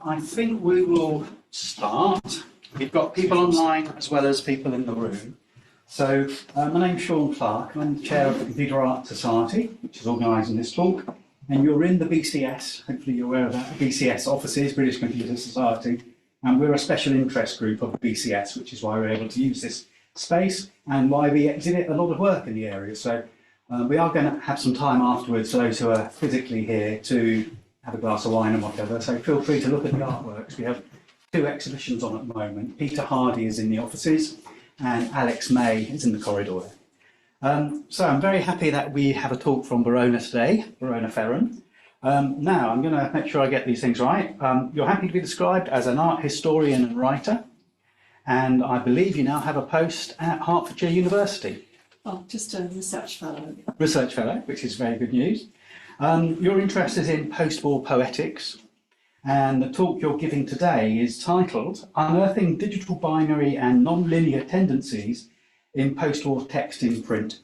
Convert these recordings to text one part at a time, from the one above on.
I think we will start. We've got people online as well as people in the room. So my name's Sean Clark. I'm the chair of the Computer Art Society, which is organising this talk. And you're in the BCS, hopefully you're aware of that, the BCS offices, British Computer Society. And we're a special interest group of the BCS, which is why we're able to use this space and why we exhibit a lot of work in the area. So we are going to have some time afterwards for those who are physically here to have a glass of wine and whatever. So feel free to look at the artworks. We have 2 exhibitions on at the moment. Peter Hardy is in the offices and Alex May is in the corridor. So I'm very happy that we have a talk from Bronac today, Ferran. Now I'm going to make sure I get these things right. You're happy to be described as an art historian and writer, and I believe you now have a post at Hertfordshire University. Oh, just a research fellow. Research fellow, which is very good news. Your interest is in post-war poetics, and the talk you're giving today is titled Unearthing Digital Binary and Non-Linear Tendencies in Post-War Text in Print.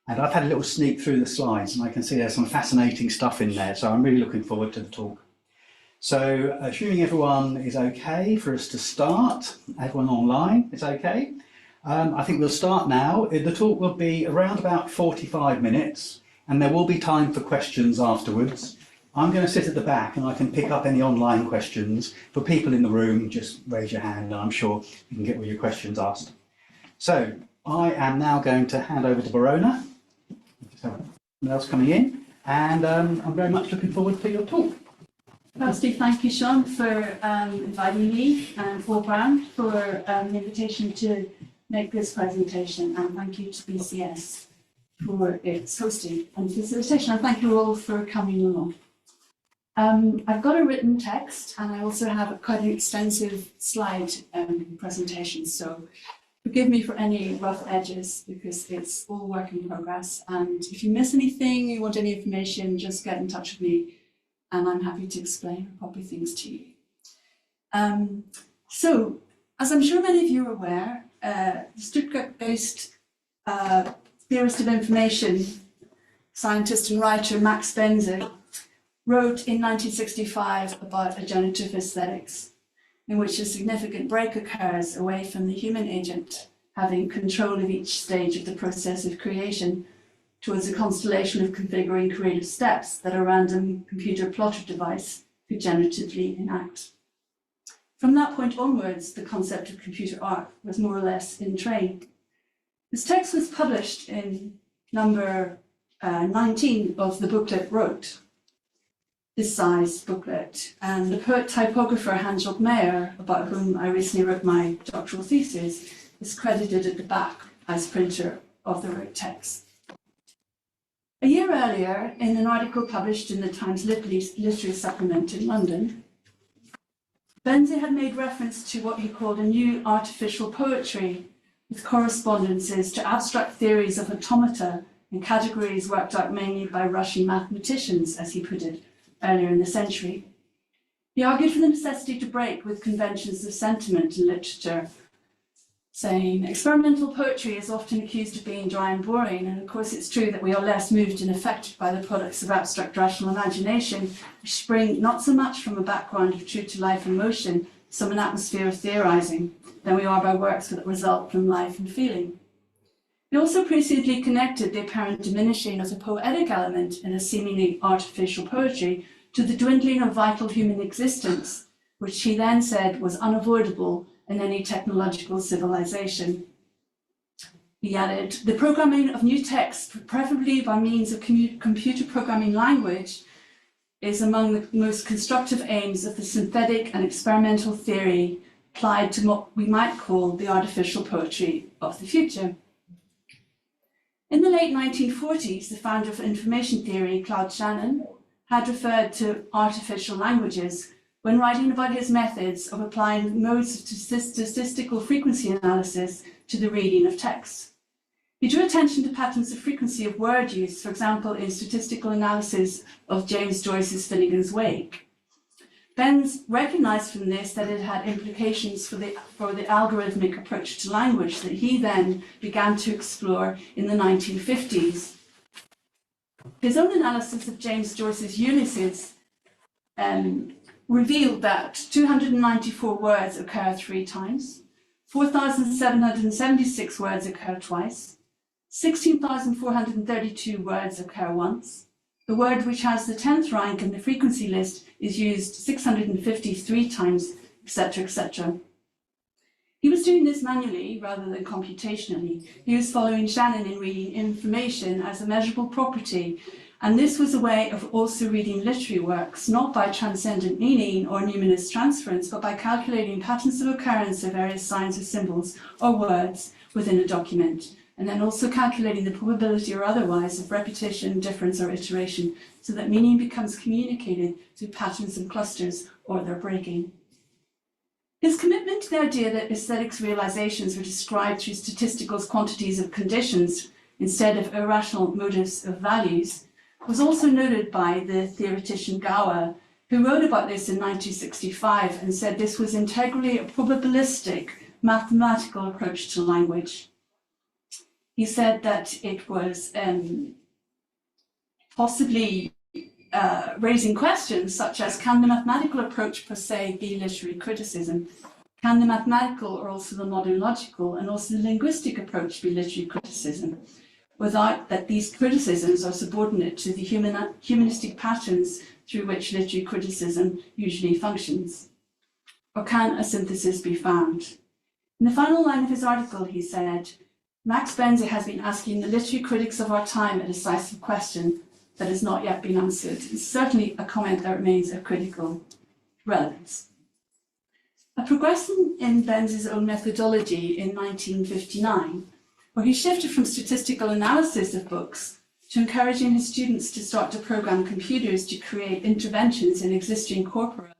And I've had a little sneak through the slides and I can see there's some fascinating stuff in there, so I'm really looking forward to the talk. So assuming everyone is okay for us to start, everyone online is okay, I think we'll start now. The talk will be around about 45 minutes and there will be time for questions afterwards. I'm going to sit at the back and I can pick up any online questions. For people in the room, just raise your hand and I'm sure you can get all your questions asked. So I am now going to hand over to Bronac. Just have someone else coming in, and I'm very much looking forward to your talk. Firstly, thank you, Sean, for inviting me and Ferran for the invitation to make this presentation, and thank you to BCS for its hosting and facilitation, and thank you all for coming along. I've got a written text, and I also have quite an extensive slide presentation, so forgive me for any rough edges because it's all work in progress. And if you miss anything, you want any information, just get in touch with me and I'm happy to explain or copy things to you. So, as I'm sure many of you are aware, the Stuttgart-based theorist of information, scientist and writer Max Benzer wrote in 1965 about a generative aesthetics, in which a significant break occurs away from the human agent having control of each stage of the process of creation towards a constellation of configuring creative steps that a random computer plotter device could generatively enact. From that point onwards, the concept of computer art was more or less in train. This text was published in number 19 of the booklet Wrote, this size booklet, and the poet typographer Hans-Jörg Meyer, about whom I recently wrote my doctoral thesis, is credited at the back as printer of the Wrote text. A year earlier, in an article published in the Times Literary Supplement in London, Benzer had made reference to what he called a new artificial poetry, with correspondences to abstract theories of automata and categories worked out mainly by Russian mathematicians, as he put it, earlier in the century. He argued for the necessity to break with conventions of sentiment in literature, saying experimental poetry is often accused of being dry and boring, and of course it's true that we are less moved and affected by the products of abstract rational imagination, which spring not so much from a background of true-to-life emotion, some an atmosphere of theorizing, than we are by works that result from life and feeling. He also presciently connected the apparent diminishing of the poetic element in a seemingly artificial poetry to the dwindling of vital human existence, which he then said was unavoidable in any technological civilization. He added, the programming of new text, preferably by means of computer programming language, is among the most constructive aims of the synthetic and experimental theory applied to what we might call the artificial poetry of the future. In the late 1940s, the founder of information theory, Claude Shannon, had referred to artificial languages when writing about his methods of applying modes of statistical frequency analysis to the reading of text. He drew attention to patterns of frequency of word use, for example, in statistical analysis of James Joyce's Finnegan's Wake. Benz recognized from this that it had implications for the algorithmic approach to language that he then began to explore in the 1950s. His own analysis of James Joyce's Ulysses revealed that 294 words occur 3 times, 4,776 words occur twice, 16,432 words occur once. The word which has the 10th rank in the frequency list is used 653 times, etc., etc. He was doing this manually rather than computationally. He was following Shannon in reading information as a measurable property, and this was a way of also reading literary works, not by transcendent meaning or numinous transference, but by calculating patterns of occurrence of various signs or symbols or words within a document, and then also calculating the probability or otherwise of repetition, difference, or iteration, so that meaning becomes communicated through patterns and clusters or their breaking. His commitment to the idea that aesthetics realizations were described through statistical quantities of conditions instead of irrational motives of values was also noted by the theoretician Gower, who wrote about this in 1965 and said this was integrally a probabilistic mathematical approach to language. He said that it was possibly raising questions such as, can the mathematical approach per se be literary criticism? Can the mathematical or also the modern logical and also the linguistic approach be literary criticism, without that these criticisms are subordinate to the humanistic patterns through which literary criticism usually functions? Or can a synthesis be found? In the final line of his article, he said, Max Benze has been asking the literary critics of our time a decisive question that has not yet been answered. It's certainly a comment that remains of critical relevance. A progression in Benze's own methodology in 1959, where he shifted from statistical analysis of books to encouraging his students to start to program computers to create interventions in existing corpora,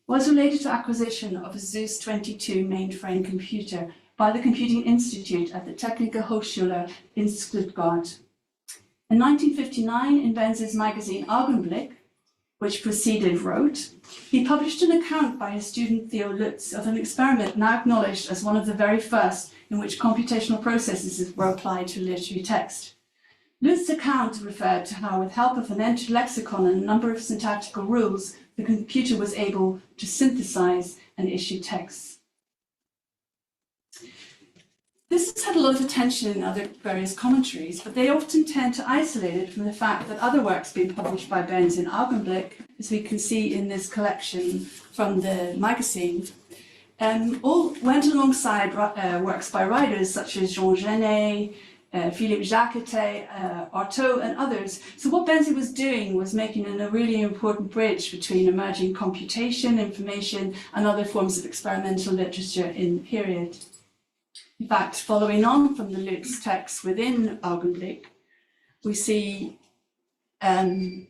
was related to acquisition of a Zeus 22 mainframe computer by the Computing Institute at the Technische Hochschule in Stuttgart. In 1959, in Benze's magazine Augenblick, which preceded Rote, he published an account by his student Theo Lutz of an experiment now acknowledged as one of the very first in which computational processes were applied to literary text. Lutz's account referred to how, with help of an entered lexicon and a number of syntactical rules, the computer was able to synthesize and issue texts. This has had a lot of attention in other various commentaries, but they often tend to isolate it from the fact that other works being published by Benz in Augenblick, as we can see in this collection from the magazine, all went alongside works by writers such as Jean Genet, Philippe Jacquetet, Artaud, and others. So what Benzi was doing was making a really important bridge between emerging computation, information, and other forms of experimental literature in the period. In fact, following on from the Lutz text within Augenblick, we see another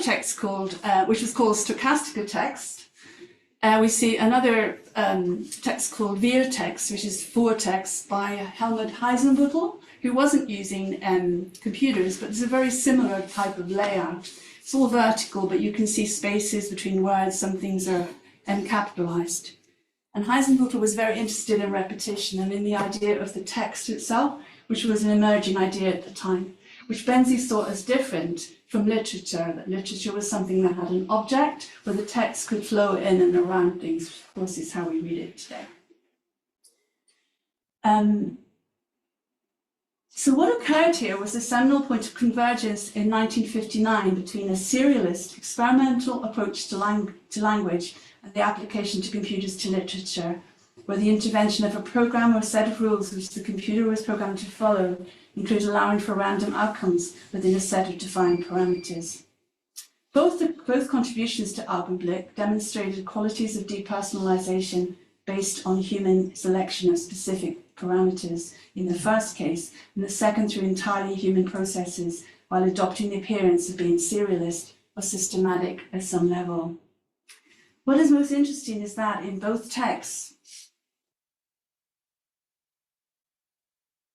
text called, which was called Stochastica text. We see another text called Wir text, which is for text by Helmut Heisenbüttel, who wasn't using computers, but it's a very similar type of layout. It's all vertical, but you can see spaces between words. Some things are capitalized. And Heisenbüttel was very interested in repetition and in the idea of the text itself, which was an emerging idea at the time, which Benzi saw as different from literature, that literature was something that had an object where the text could flow in and around things, which of course is how we read it today. So what occurred here was a seminal point of convergence in 1959 between a serialist experimental approach to language and the application to computers to literature, where the intervention of a program or set of rules which the computer was programmed to follow include allowing for random outcomes within a set of defined parameters. Both contributions to Augenblick demonstrated qualities of depersonalization based on human selection of specific parameters in the first case, and the second through entirely human processes, while adopting the appearance of being serialist or systematic at some level. What is most interesting is that in both texts,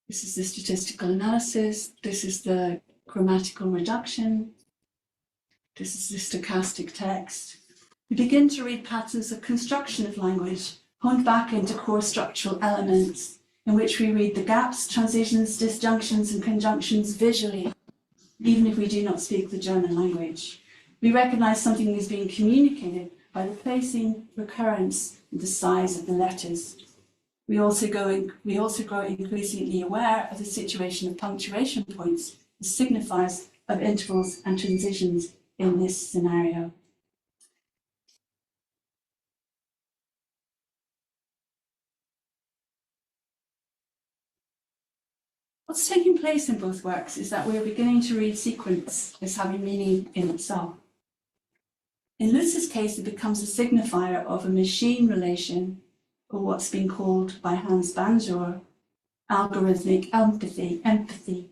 this is the statistical analysis, this is the grammatical reduction, this is the stochastic text. We begin to read patterns of construction of language, honed back into core structural elements, in which we read the gaps, transitions, disjunctions, and conjunctions visually, even if we do not speak the German language. We recognise something is being communicated by replacing recurrence with the size of the letters. We also grow increasingly aware of the situation of punctuation points as signifiers of intervals and transitions in this scenario. What's taking place in both works is that we are beginning to read sequence as having meaning in itself. In Lutz's case, it becomes a signifier of a machine relation, or what's been called by Hans Banjor algorithmic empathy.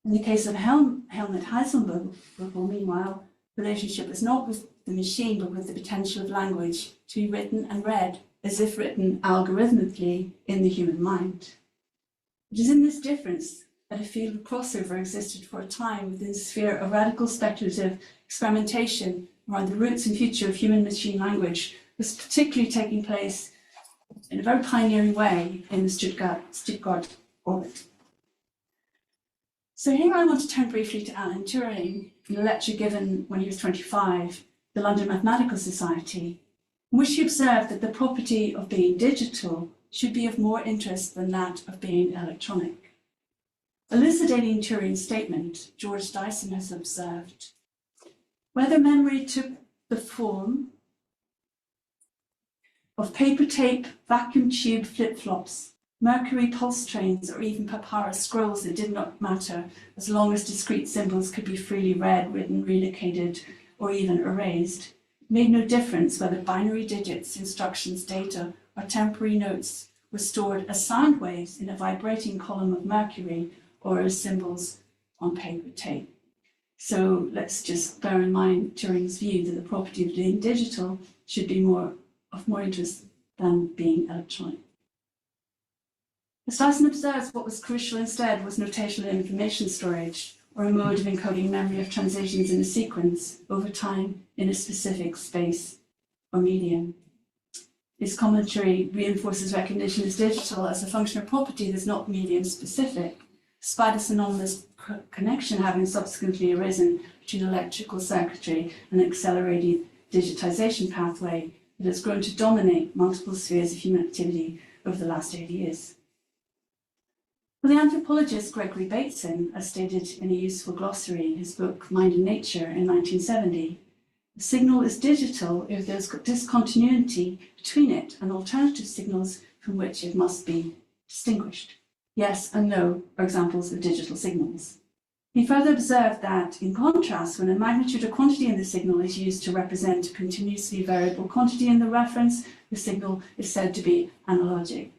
In the case of Helmut Heisenberg, meanwhile, the relationship is not with the machine, but with the potential of language to be written and read as if written algorithmically in the human mind. It is in this difference that a field of crossover existed for a time within the sphere of radical speculative experimentation around the roots and future of human-machine language was particularly taking place in a very pioneering way in the Stuttgart orbit. So here I want to turn briefly to Alan Turing in a lecture given when he was 25, the London Mathematical Society, in which he observed that the property of being digital should be of more interest than that of being electronic. Elucidating Turing's statement, George Dyson has observed, whether memory took the form of paper tape, vacuum tube flip-flops, mercury pulse trains, or even papyrus scrolls, it did not matter, as long as discrete symbols could be freely read, written, relocated, or even erased. It made no difference whether binary digits, instructions, data, or temporary notes were stored as sound waves in a vibrating column of mercury or as symbols on paper tape. So let's just bear in mind Turing's view that the property of being digital should be of more interest than being electronic. As Dyson observes, what was crucial instead was notational information storage, or a mode of encoding memory of transitions in a sequence over time in a specific space or medium. His commentary reinforces recognition as digital as a functional property that's not medium-specific, despite a synonymous connection having subsequently arisen between electrical circuitry and an accelerated digitization pathway that has grown to dominate multiple spheres of human activity over the last 80 years. For the anthropologist Gregory Bateson, as stated in a useful glossary in his book Mind and Nature in 1970, the signal is digital if there's discontinuity between it and alternative signals from which it must be distinguished. Yes and no are examples of digital signals. He further observed that, in contrast, when a magnitude or quantity in the signal is used to represent a continuously variable quantity in the reference, the signal is said to be analogic.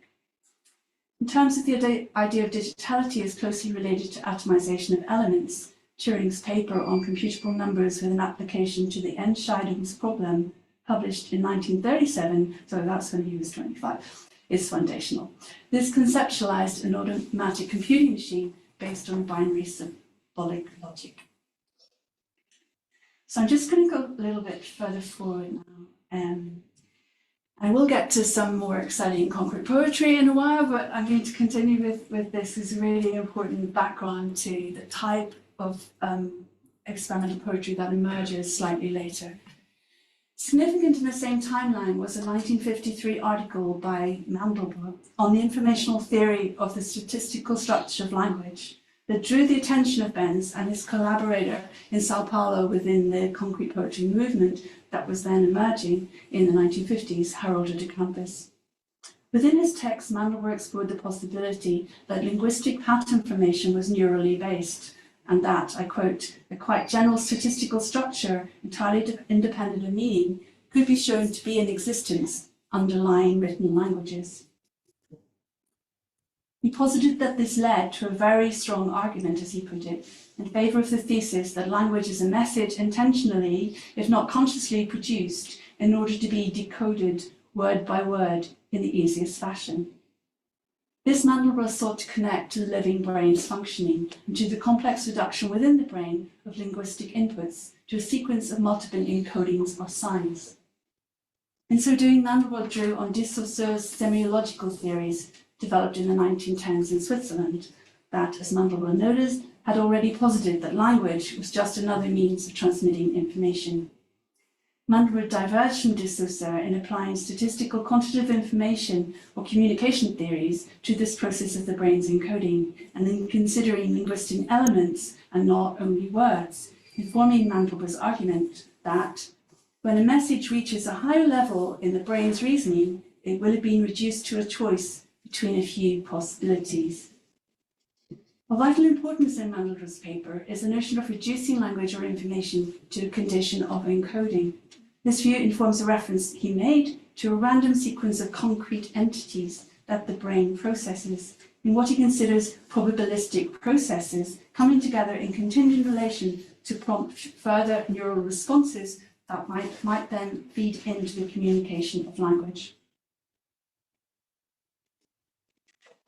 In terms of the idea of digitality as closely related to atomization of elements, Turing's paper on computable numbers with an application to the Entscheidungs problem, published in 1937, so that's when he was 25, is foundational. This conceptualized an automatic computing machine based on binary symbolic logic. So I'm just going to go a little bit further forward now. I will get to some more exciting concrete poetry in a while, but I'm going to continue with this as a really important background to the type of experimental poetry that emerges slightly later. Significant in the same timeline was a 1953 article by Mandelbrot on the informational theory of the statistical structure of language that drew the attention of Benz and his collaborator in Sao Paulo within the concrete poetry movement that was then emerging in the 1950s, Haroldo de Campos. Within his text, Mandelbrot explored the possibility that linguistic pattern formation was neurally based, and that, I quote, a quite general statistical structure entirely independent of meaning could be shown to be in existence underlying written languages. He posited that this led to a very strong argument, as he put it, in favour of the thesis that language is a message intentionally, if not consciously, produced in order to be decoded word by word in the easiest fashion. This Mandelbrot sought to connect to the living brain's functioning and to the complex reduction within the brain of linguistic inputs to a sequence of multiple encodings or signs. In so doing, Mandelbrot drew on de Saussure's semiological theories developed in the 1910s in Switzerland that, as Mandelbrot noted, had already posited that language was just another means of transmitting information. Mandelbrot diverged from de Souza in applying statistical quantitative information or communication theories to this process of the brain's encoding, and in considering linguistic elements and not only words, informing Mandelbrot's argument that when a message reaches a higher level in the brain's reasoning, it will have been reduced to a choice between a few possibilities. Of vital importance in Mandelbrot's paper is the notion of reducing language or information to a condition of encoding. This view informs a reference he made to a random sequence of concrete entities that the brain processes in what he considers probabilistic processes coming together in contingent relation to prompt further neural responses that might then feed into the communication of language.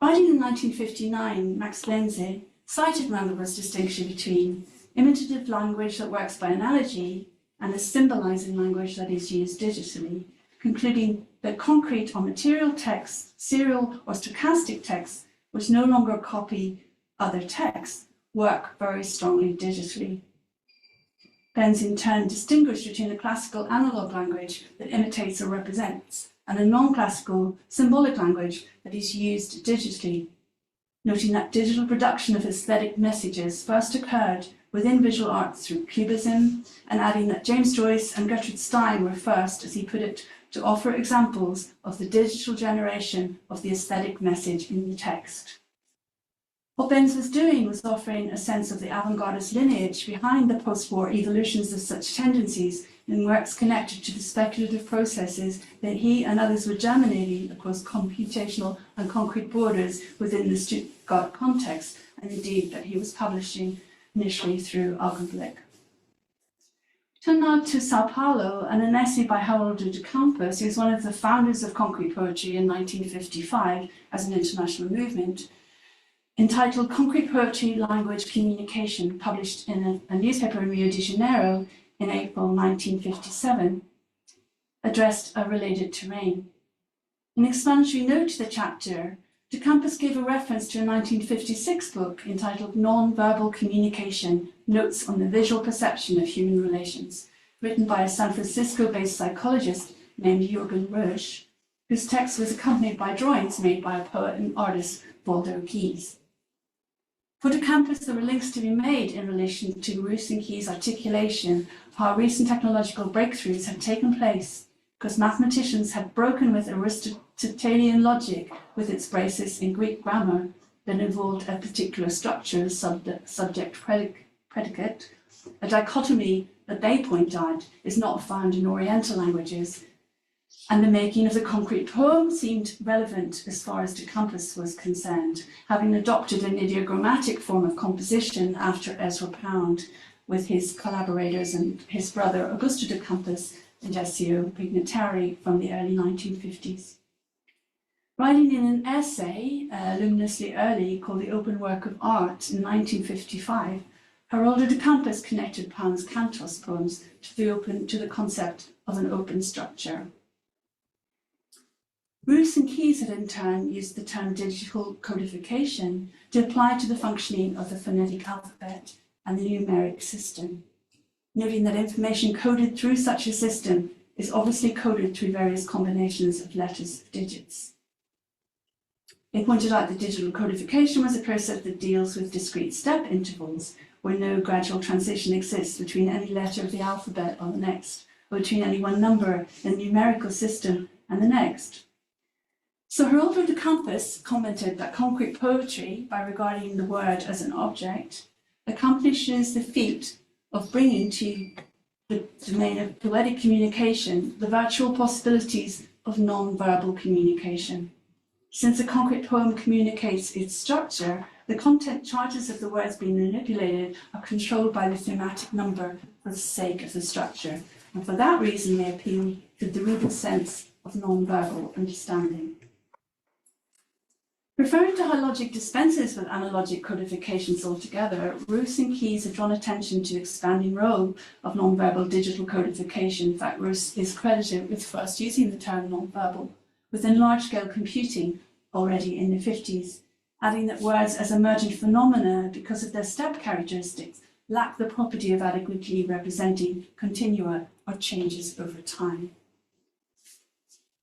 Writing in 1959, Max Benze cited Mandelbrot's distinction between imitative language that works by analogy and a symbolizing language that is used digitally, concluding that concrete or material texts, serial or stochastic texts, which no longer copy other texts, work very strongly digitally. Benz in turn distinguished between a classical analog language that imitates or represents and a non-classical symbolic language that is used digitally, noting that digital production of aesthetic messages first occurred within visual arts through Cubism, and adding that James Joyce and Gertrude Stein were first, as he put it, to offer examples of the digital generation of the aesthetic message in the text. What Benz was doing was offering a sense of the avant-gardist lineage behind the post-war evolutions of such tendencies in works connected to the speculative processes that he and others were germinating across computational and concrete borders within the Stuttgart context, and indeed that he was publishing initially through Augenblick. Turn now to Sao Paulo and an essay by Haroldo de Campos, who is one of the founders of concrete poetry in 1955 as an international movement, entitled Concrete Poetry, Language, Communication, published in a newspaper in Rio de Janeiro in April 1957, addressed a related terrain. In explanatory note to the chapter, de Campos gave a reference to a 1956 book entitled Non-Verbal Communication, Notes on the Visual Perception of Human Relations, written by a San Francisco-based psychologist named Jürgen Rösch, whose text was accompanied by drawings made by a poet and artist, Waldo Keyes. For de Campos, there were links to be made in relation to Rösch and Keyes' articulation of how recent technological breakthroughs had taken place because mathematicians had broken with Aristotelian logic with its basis in Greek grammar that involved a particular structure, subject-predicate, a dichotomy that they point out is not found in Oriental languages. And the making of the concrete poem seemed relevant as far as de Campos was concerned, having adopted an ideogrammatic form of composition after Ezra Pound with his collaborators and his brother Augusto de Campos and Decio Pignatari from the early 1950s. Writing in an essay, luminously early, called The Open Work of Art in 1955, Haroldo de Campos connected Pound's Cantos poems to the concept of an open structure. Rösch and Keyes had in turn used the term digital codification to apply to the functioning of the phonetic alphabet and the numeric system, noting that information coded through such a system is obviously coded through various combinations of letters of digits. They pointed out that digital codification was a process that deals with discrete step intervals, where no gradual transition exists between any letter of the alphabet or the next, or between any one number in the numerical system and the next. So Haroldo de Campos commented that concrete poetry, by regarding the word as an object, accomplishes the feat of bringing to the domain of poetic communication the virtual possibilities of non-verbal communication. Since a concrete poem communicates its structure, the content charges of the words being manipulated are controlled by the thematic number for the sake of the structure, and for that reason they appeal to the ruder sense of non-verbal understanding. Referring to how logic dispenses with analogic codifications altogether, Rösch and Keyes have drawn attention to the expanding role of nonverbal digital codification. In fact, Rösch is credited with first using the term nonverbal within large-scale computing already in the 50s, adding that words as emergent phenomena, because of their step characteristics, lack the property of adequately representing continua or changes over time.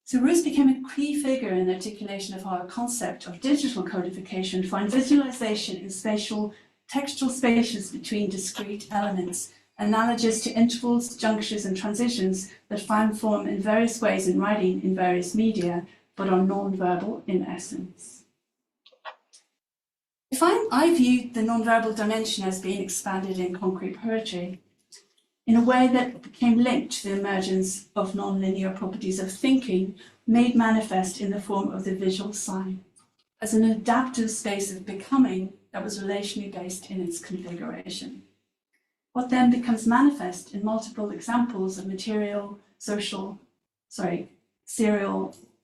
So Roos became a key figure in the articulation of how a concept of digital codification finds visualization in spatial, textual spaces between discrete elements, analogous to intervals, junctures, and transitions that find form in various ways in writing in various media, but are non-verbal in essence. I viewed the non-verbal dimension as being expanded in concrete poetry in a way that became linked to the emergence of non-linear properties of thinking made manifest in the form of the visual sign, as an adaptive space of becoming that was relationally based in its configuration. What then becomes manifest in multiple examples of material, serial,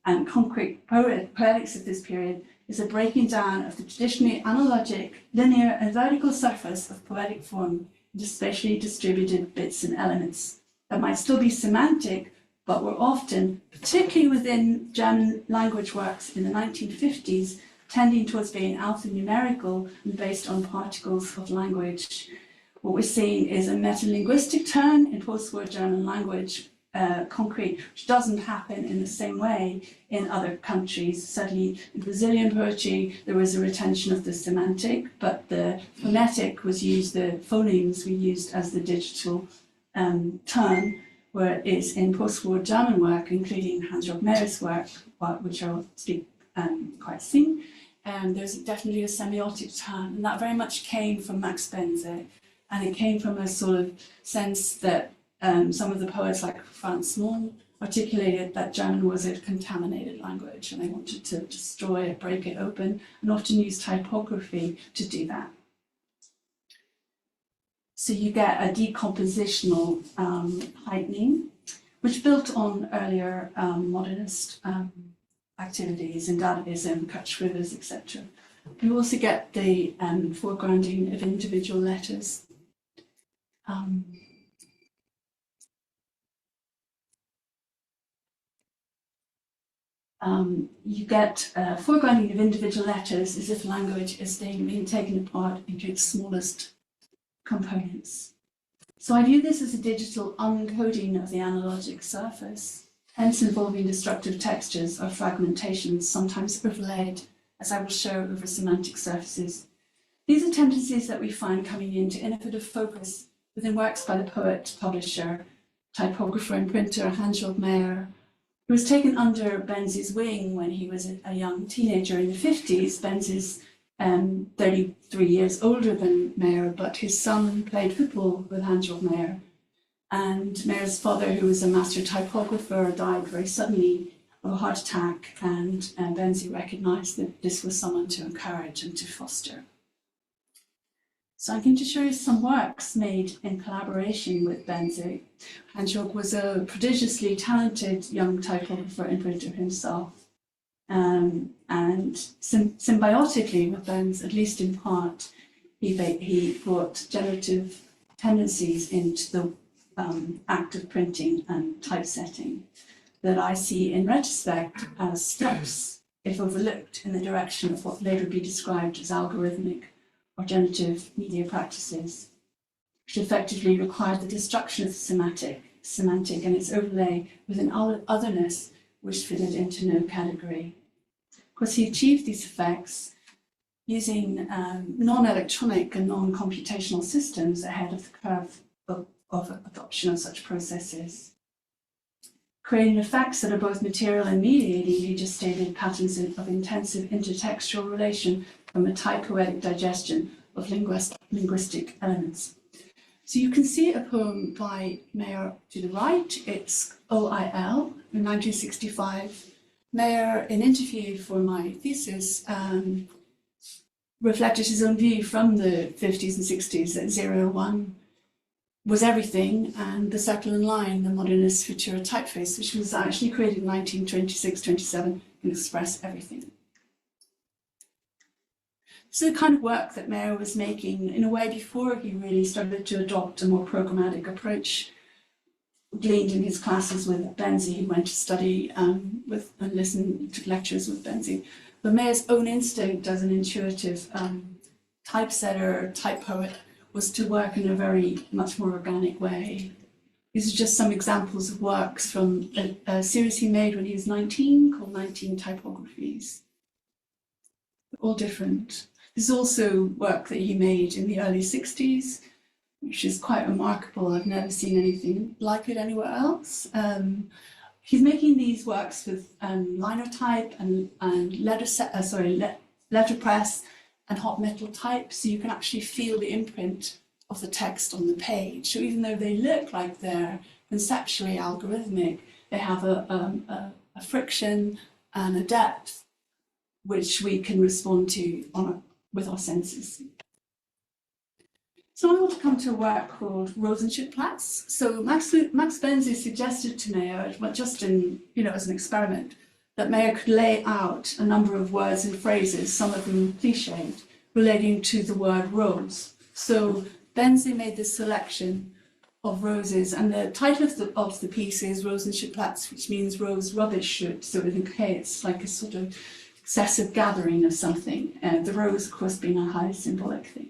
and concrete poetics of this period is a breaking down of the traditionally analogic, linear, and vertical surface of poetic form into spatially distributed bits and elements that might still be semantic, but were often, particularly within German language works in the 1950s, tending towards being alphanumerical and based on particles of language. What we're seeing is a metalinguistic turn in post-war German language, concrete, which doesn't happen in the same way in other countries. Certainly in Brazilian poetry, there was a retention of the semantic, but the phonetic was used, the phonemes were used as the digital term, whereas in post-war German work, including Hans-Georg Mayer's work, which I'll speak quite soon, there's definitely a semiotic turn, and that very much came from Max Benze, and it came from a sort of sense that some of the poets like Franz Mohn articulated that German was a contaminated language and they wanted to destroy it, break it open, and often used typography to do that. So you get a decompositional heightening, which built on earlier modernist activities in Dadaism, Kutch Rivers, etc. You also get the foregrounding of individual letters. You get foregrounding of individual letters as if language is being taken apart into its smallest components. So I view this as a digital uncoding of the analogic surface, hence involving destructive textures or fragmentations, sometimes overlaid, as I will show, over semantic surfaces. These are tendencies that we find coming into innovative focus within works by the poet, publisher, typographer and printer Hans-Georg Mayer, who was taken under Benzi's wing when he was a young teenager in the 50s. Benzi's 33 years older than Mayer, but his son played football with Hans-Georg Mayer. And Mayer's father, who was a master typographer, died very suddenly of a heart attack, and Benzi recognized that this was someone to encourage and to foster. So I'm going to show you some works made in collaboration with Benzi. Hans-Georg was a prodigiously talented young typographer and printer himself. And symbiotically with Benz, at least in part, he brought generative tendencies into the act of printing and typesetting that I see in retrospect as steps, if overlooked, in the direction of what later would be described as algorithmic or generative media practices, which effectively required the destruction of the semantic and its overlay with an otherness which fitted into no category. Of course, he achieved these effects using non-electronic and non-computational systems ahead of the curve of adoption of such processes, creating effects that are both material and mediating he just stated patterns of intensive intertextual relation from a type-poetic digestion of linguistic elements. So you can see a poem by Mayer to the right. It's OIL in 1965. Mayer, in interview for my thesis, reflected his own view from the 50s and 60s that 001 was everything, and the circle and line, the modernist Futura typeface, which was actually created in 1926-27, can express everything. So the kind of work that Mayer was making in a way before he really started to adopt a more programmatic approach, gleaned in his classes with Benzi. He went to study and listen to lectures with Benzi. But Mayer's own instinct as an intuitive typesetter, type poet, was to work in a very much more organic way. These are just some examples of works from a series he made when he was 19 called 19 Typographies. All different. There's also work that he made in the early 60s, which is quite remarkable. I've never seen anything like it anywhere else. He's making these works with linotype and letterpress and hot metal type, so you can actually feel the imprint of the text on the page. So even though they look like they're conceptually algorithmic, they have a friction and a depth which we can respond to with our senses. So I want to come to a work called Rosenschildplatz. So Max Benzi suggested to Mayer, just in, as an experiment, that Mayer could lay out a number of words and phrases, some of them cliched, relating to the word rose. So Benzi made this selection of roses, and the title of the piece is Rosenschildplatz, which means rose rubbish shoot. So with a K, it's like a sort of excessive gathering of something. The rose, of course, being a highly symbolic thing.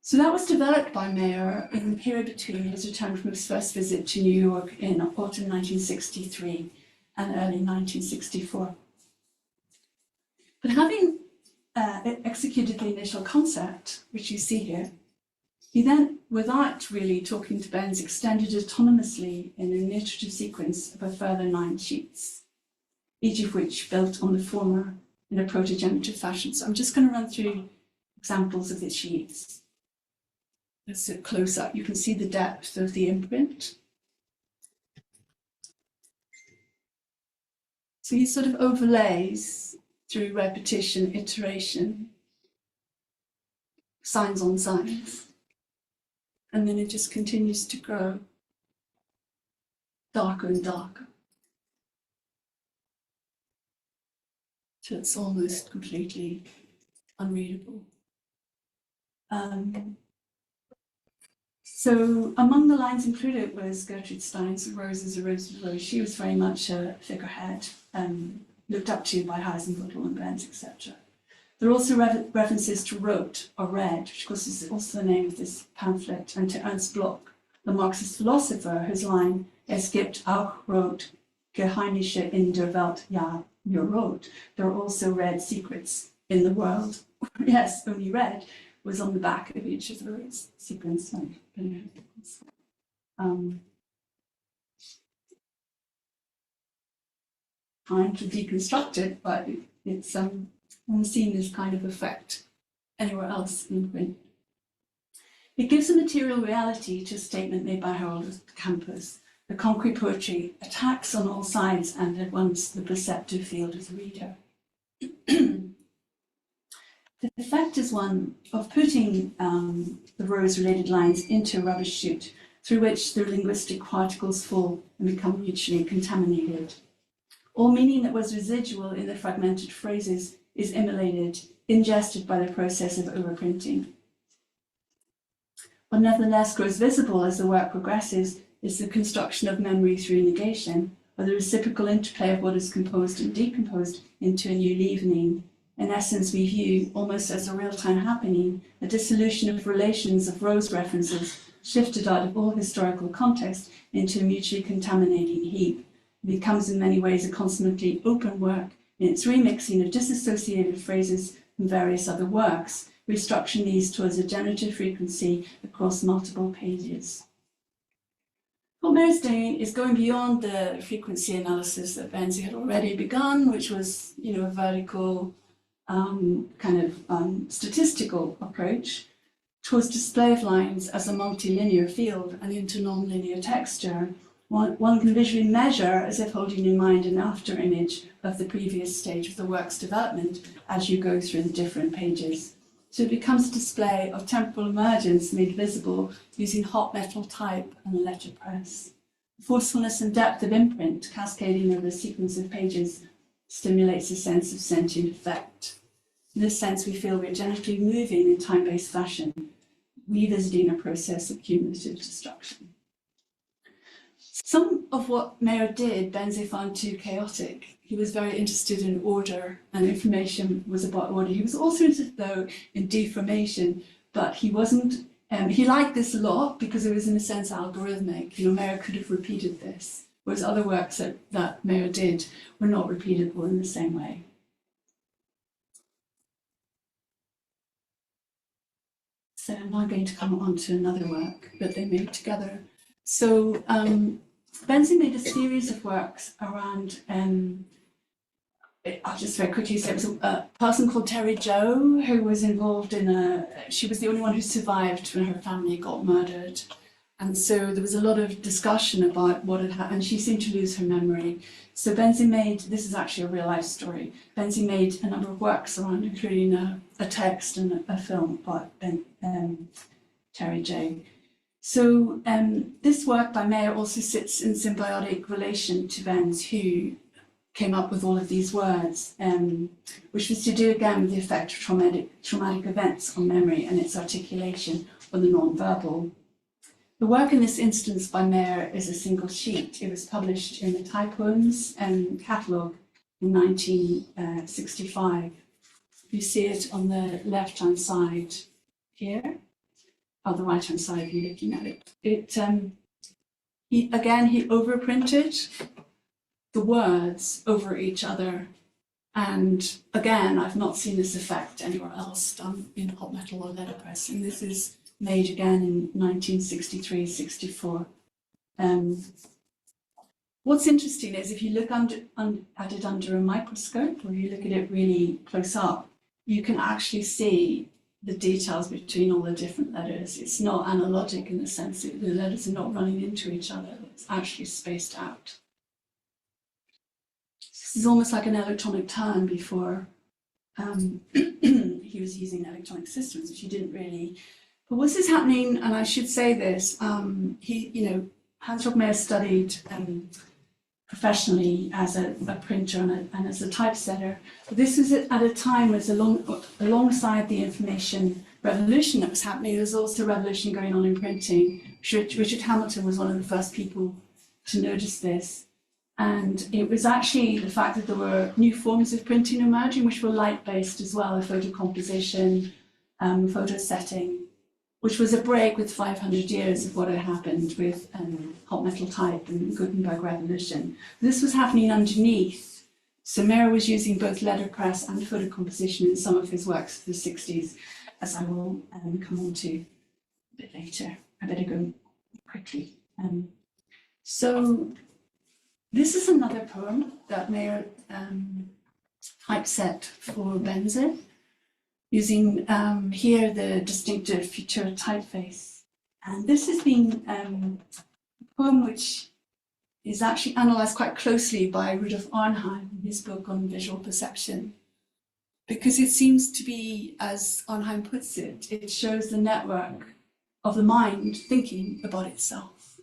So that was developed by Mayer in the period between his return from his first visit to New York in autumn 1963 and early 1964. But having executed the initial concept, which you see here, he then, without really talking to Benz, extended autonomously in an iterative sequence of a further 9 sheets, each of which built on the former in a proto-generative fashion. So I'm just going to run through examples of the sheets. Let's look close up. You can see the depth of the imprint. So he sort of overlays through repetition, iteration, signs on signs. And then it just continues to grow darker and darker till it's almost completely unreadable. So among the lines included was Gertrude Stein's "Rose is a rose is a rose." She was very much a figurehead, looked up to by Heisenberg and Benz, etc. There are also references to Rot or Red, which of course is also the name of this pamphlet, and to Ernst Bloch, the Marxist philosopher, whose line "Es gibt auch rot Geheimnisse in der Welt, ja, nur rot." There are also red secrets in the world. Yes, only red was on the back of each of those sequence. Trying to deconstruct it, but it's haven't seen this kind of effect anywhere else in print. It gives a material reality to a statement made by Harold Campus. The concrete poetry attacks on all sides and at once the perceptive field of the reader. The effect is one of putting the rose-related lines into a rubbish chute through which the linguistic particles fall and become mutually contaminated. All meaning that was residual in the fragmented phrases is immolated, ingested by the process of overprinting. What nevertheless grows visible as the work progresses is the construction of memory through negation, or the reciprocal interplay of what is composed and decomposed into a new leavening. In essence, we view, almost as a real-time happening, a dissolution of relations of rose references shifted out of all historical context into a mutually contaminating heap. It becomes in many ways a consummately open work in its remixing of disassociated phrases from various other works, restructuring these towards a generative frequency across multiple pages. What Mayer's doing is going beyond the frequency analysis that Benzi had already begun, which was, a vertical statistical approach towards display of lines as a multilinear field and into non-linear texture. One can visually measure, as if holding in mind an after image of the previous stage of the work's development as you go through the different pages. So it becomes a display of temporal emergence made visible using hot metal type and letterpress. The forcefulness and depth of imprint cascading over a sequence of pages stimulates a sense of sentient effect. In this sense, we feel we're generatively moving in time-based fashion, revisiting a process of cumulative destruction. Some of what Mayer did, Benzi found too chaotic. he was very interested in order, and information was about order. He was also interested, though, in deformation, but he wasn't. He liked this a lot because it was, in a sense, algorithmic. You know, Mayer could have repeated this, whereas other works that Mayer did were not repeatable in the same way. So I'm now going to come on to another work that they made together. So Benzie made a series of works around, I'll just very quickly say, it was a person called Terry Jo who was involved in she was the only one who survived when her family got murdered. And so there was a lot of discussion about what had happened. She seemed to lose her memory. So Benzie made, this is actually a real life story, Benzie made a number of works around, including a text and a film about Terry Jo. So this work by Mayer also sits in symbiotic relation to Benz, who came up with all of these words, which was to do again with the effect of traumatic events on memory and its articulation on the non-verbal. The work in this instance by Mayer is a single sheet. It was published in the Thai Poems catalogue in 1965. You see it on the left-hand side here, or the right-hand side if you're looking at it. He overprinted the words over each other. And again, I've not seen this effect anywhere else done in hot metal or letterpress. And this is made again in 1963-64. What's interesting is if you look at it under a microscope, or you look at it really close up, you can actually see the details between all the different letters. It's not analogic in the sense that the letters are not running into each other. It's actually spaced out. This is almost like an electronic turn before he was using electronic systems, which he didn't really. But what's this happening, and I should say this, Hans-Roch Mayer studied professionally as a printer and as a typesetter. But this was at a time when, alongside the information revolution that was happening, there was also a revolution going on in printing. Richard Hamilton was one of the first people to notice this. And it was actually the fact that there were new forms of printing emerging, which were light-based as well, photo composition, photo setting, which was a break with 500 years of what had happened with hot metal type and the Gutenberg Revolution. This was happening underneath. So Mayer was using both letterpress and photo composition in some of his works of the 60s, as I will come on to a bit later. I better go quickly. So this is another poem that Mayer typeset for Benze, using here the distinctive future typeface. And this has been a poem which is actually analysed quite closely by Rudolf Arnheim in his book on visual perception, because it seems to be, as Arnheim puts it, it shows the network of the mind thinking about itself.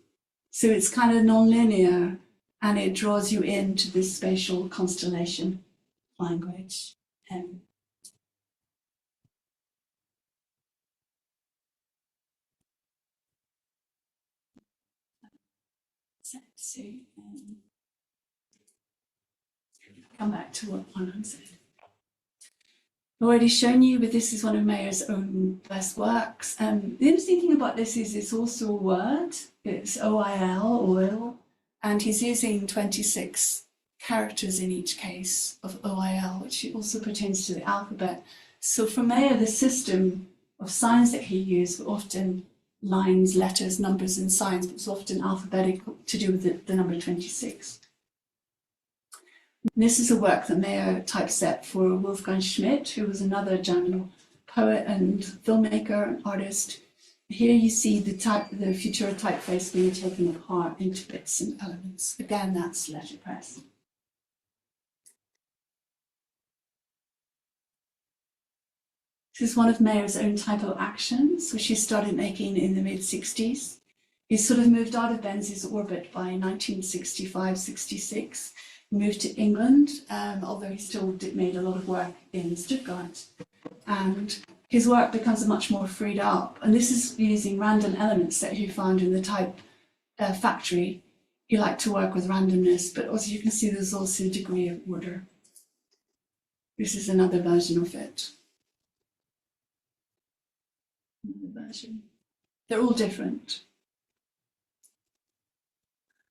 So it's kind of non-linear, and it draws you into this spatial constellation language. So, come back to what Arnheim said. I've already shown you, but this is one of Mayer's own best works. The interesting thing about this is it's also a word. It's OIL, oil, and he's using 26 characters in each case of OIL, which also pertains to the alphabet. So for Mayer, the system of signs that he used were often lines, letters, numbers, and signs, but it's often alphabetic to do with the number 26. And this is a work that Mayer typeset for Wolfgang Schmidt, who was another German poet and filmmaker and artist. Here you see the futura typeface being taken apart into bits and elements. Again, that's letterpress. This is one of Mayer's own typo actions, which he started making in the mid-60s. He sort of moved out of Benzi's orbit by 1965-66, moved to England, although he still made a lot of work in Stuttgart. And his work becomes much more freed up. And this is using random elements that he found in the type factory. you like to work with randomness, but also you can see there's also a degree of order. This is another version of it. Another version. They're all different.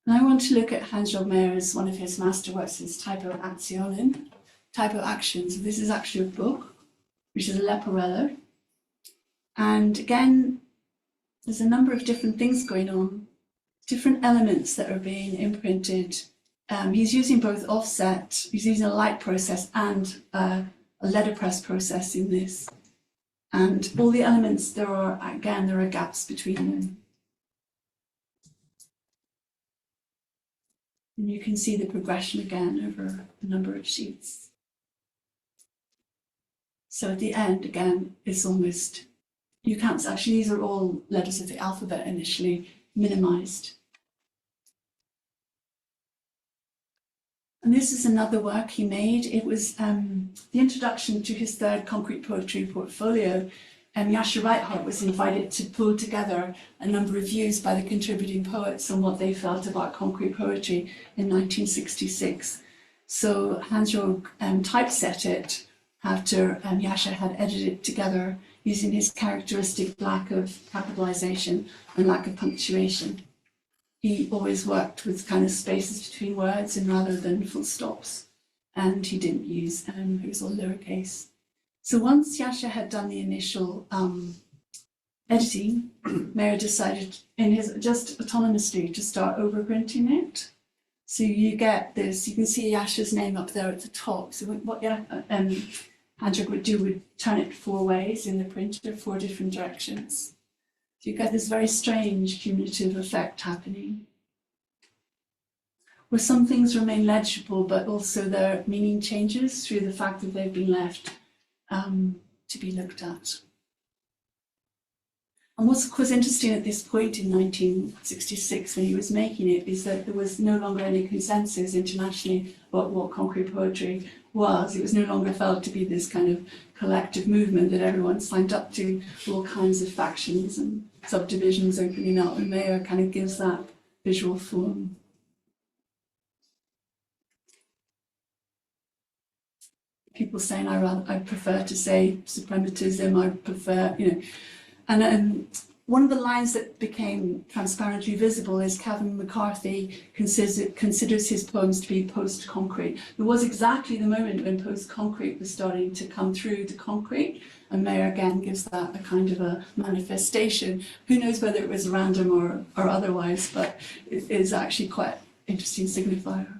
And I want to look at Hans-Georg Mayer's, one of his masterworks, his Typo Actionen, Typo Actions. This is actually a book, which is a Leporello. And again, there's a number of different things going on, different elements that are being imprinted. He's using both offset, he's using a light process and a letterpress process in this. And all the elements, there are gaps between them. And you can see the progression again over a number of sheets. So at the end, again, it's almost, you can't, actually these are all letters of the alphabet initially, minimized. And this is another work he made. It was the introduction to his third concrete poetry portfolio. Jascha Reithart was invited to pull together a number of views by the contributing poets on what they felt about concrete poetry in 1966. So Hans-Georg typeset it after Jascha had edited it together using his characteristic lack of capitalization and lack of punctuation. He always worked with kind of spaces between words and rather than full stops. And he didn't use, it was all lowercase. So once Jascha had done the initial editing, Mayer decided in his, just autonomously, to start overprinting it. So you get this, you can see Jascha's name up there at the top. So what Hans-Georg would do would turn it 4 ways in the printer, 4 different directions. So you get this very strange cumulative effect happening, where some things remain legible, but also their meaning changes through the fact that they've been left to be looked at. And what's of course interesting at this point in 1966 when he was making it is that there was no longer any consensus internationally about what concrete poetry was. It was no longer felt to be this kind of collective movement that everyone signed up to, all kinds of factions and subdivisions opening up, and Mayer kind of gives that visual form. People saying I prefer to say suprematism, I prefer, you know. And one of the lines that became transparently visible is Kevin McCarthy considers his poems to be post-concrete. It was exactly the moment when post-concrete was starting to come through the concrete, and Mayer again gives that a kind of a manifestation. Who knows whether it was random or otherwise, but it is actually quite an interesting signifier.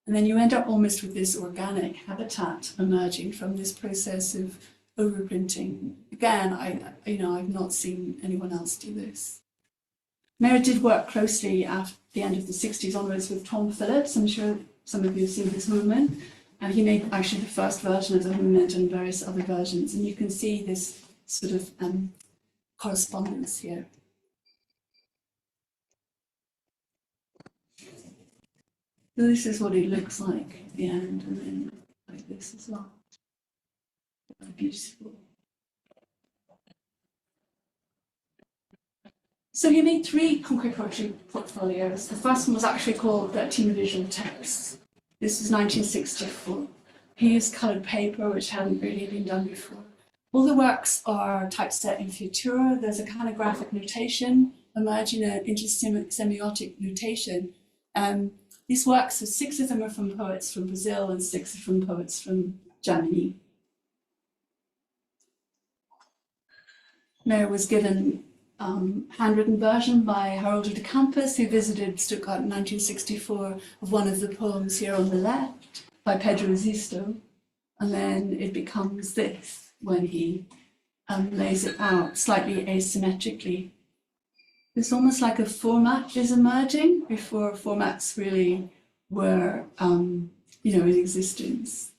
And then you end up almost with this organic habitat emerging from this process of overprinting. Again, I've not seen anyone else do this. Mayer did work closely at the end of the 60s onwards with Tom Phillips. I'm sure some of you have seen his movement. And he made actually the first version of the movement and various other versions. And you can see this sort of correspondence here. So this is what it looks like at the end, and then like this as well. Beautiful. So he made 3 concrete poetry portfolios. The first one was actually called 13 Visual Texts. This was 1964. He used coloured paper, which hadn't really been done before. All the works are typeset in Futura. There's a kind of graphic notation emerging into semiotic notation. These works, so 6 of them are from poets from Brazil and 6 are from poets from Germany. Mayer was given handwritten version by Haroldo de Campos, who visited Stuttgart in 1964, of one of the poems here on the left by Pedro Zisto. And then it becomes this when he lays it out slightly asymmetrically. It's almost like a format is emerging before formats really were, in existence.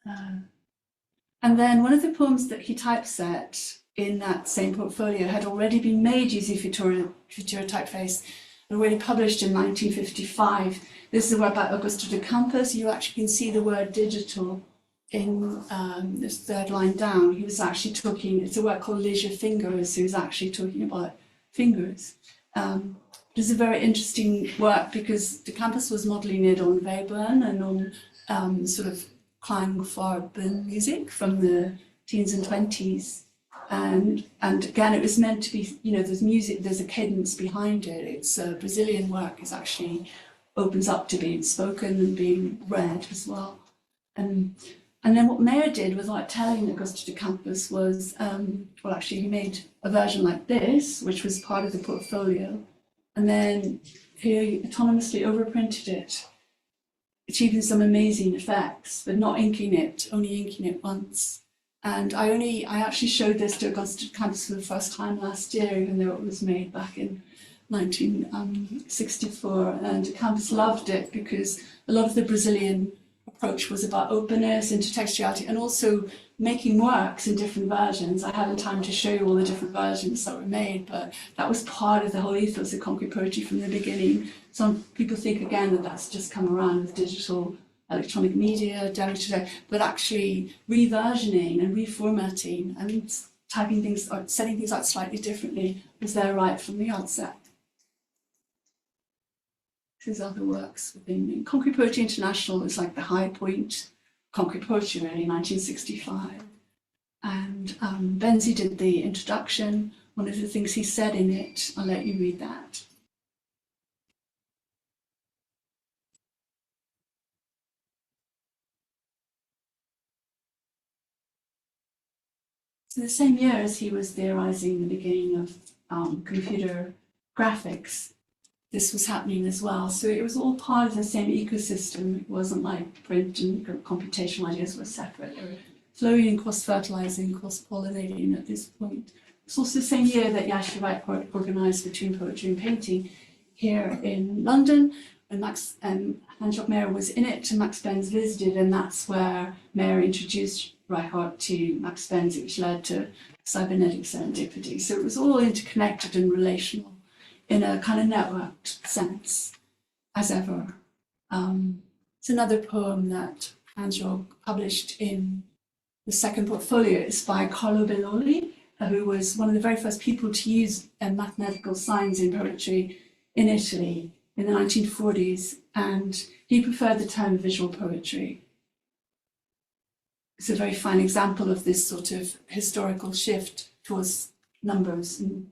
And then one of the poems that he typeset in that same portfolio had already been made using Futura typeface, already published in 1955. This is a work by Augusto de Campos. You actually can see the word digital in this 3rd line down. He was actually talking, it's a work called Leisure Fingers, so he was actually talking about fingers. It is a very interesting work because the campus was modelling it on Webern and on sort of Klangfarben music from the teens and 20s. And again, it was meant to be, you know, there's music, there's a cadence behind it. It's Brazilian work is actually opens up to being spoken and being read as well. And then what Mayer did without telling the Augusta campus was, well, actually, he made a version like this, which was part of the portfolio. And then he autonomously overprinted it, achieving some amazing effects, but not inking it, only inking it once. And I actually showed this to Augusta campus for the first time last year, even though it was made back in 1964. And the campus loved it because a lot of the Brazilian approach was about openness, intertextuality, and also making works in different versions. I haven't time to show you all the different versions that were made, but that was part of the whole ethos of concrete poetry from the beginning. Some people think again that that's just come around with digital electronic media, but actually reversioning and reformatting and typing things or setting things out slightly differently was there right from the outset. His other works within Concrete Poetry International is like the high point. Concrete Poetry, really, 1965. And Benzi did the introduction. One of the things he said in it, I'll let you read that. So the same year as he was theorizing the beginning of computer graphics, this was happening as well. So it was all part of the same ecosystem. It wasn't like print and computational ideas were separate. They were flowing and cross-fertilizing, cross-pollinating at this point. It's also the same year that Yasha Wright organized Between Poetry and Painting here in London. And Hans-Jörg Mayer was in it, and Max Benz visited, and that's where Mayer introduced Reichardt to Max Benz, which led to cybernetic serendipity. So it was all interconnected and relational in a kind of networked sense, as ever. It's another poem that Hans-Jörg published in the second portfolio. It's by Carlo Belloli, who was one of the very first people to use mathematical signs in poetry in Italy in the 1940s, and he preferred the term visual poetry. It's a very fine example of this sort of historical shift towards numbers. And